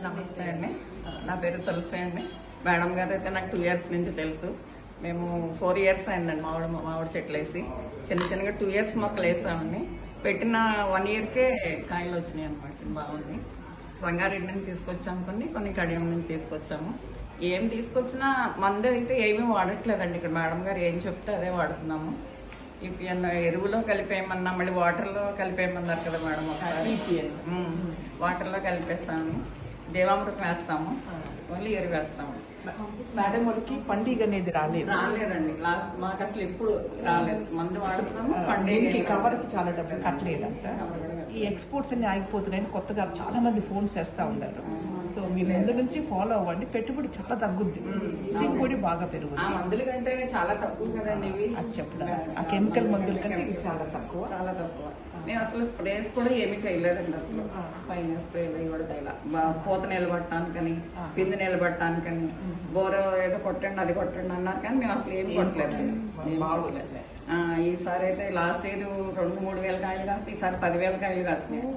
నమస్తే అండి. నా పేరు తులసి అండి. మేడం గారు అయితే నాకు 2 years నుంచి తెలుసు. మేము 4 years అయిందండి మామిడి చెట్లు వేసి చిన్న చిన్నగా 2 years మొక్కలు వేసామండి. పెట్టిన 1 yearకే కాయలు వచ్చినాయి అనమాట. బాగుంది. సంగారెడ్డి నుంచి తీసుకొచ్చాము, కొన్ని కడియం నుంచి తీసుకొచ్చాము. ఏం తీసుకొచ్చినా మందు అయితే ఏమీ వాడట్లేదండి. ఇక్కడ మేడం గారు ఏం చెప్తే అదే వాడుతున్నాము. ఇప్పుడు ఎరువులో కలిపేయమన్నా, మళ్ళీ వాటర్లో కలిపేయమన్నారు కదా మేడం. ఒకసారి వాటర్లో కలిపేస్తాము, జీవామృతం వేస్తాము, ఓన్లీ ఎరువు వేస్తాము. మేడం వాళ్ళకి పండుగ అనేది రాలేదండి. లాస్ట్ మాకు అసలు ఎప్పుడు రాలేదు. మందు వాడుతున్నాము, పండుగ కవర్కి చాలా డబ్బులు కట్టలేదంట. ఈ ఎక్స్పోర్ట్స్ అన్ని ఆగిపోతున్నాయని కొత్తగా చాలా మంది ఫోన్స్ చేస్తా ఉన్నారు. సో మీ ముందు నుంచి ఫాలో అవ్వండి. పెట్టుబడి చాలా తగ్గుద్ది, దిగుబడి బాగా పెరుగుతుంది. మందుల కంటే చాలా తక్కువ కదండి ఇవి. అది చెప్పడం ఆ కెమికల్ మందుల కంటే ఇవి చాలా తక్కువ. మేము అసలు స్ప్రేస్ కూడా ఏమీ చేయలేదండి. అసలు పైన స్ప్రేలు కూడా చేయలే. పూత నిలబడటానికని, పిండి నిలబడటానికని బోర ఏదో కొట్టండి అది కొట్టండి అన్నారు, కానీ మేము అసలు ఏమి కొట్టలేదండి. ఈసారి అయితే లాస్ట్ ఇయర్ 2-3 వేల కాయలు కాస్తే ఈసారి 10,000 కాయలు కాస్తున్నాయి.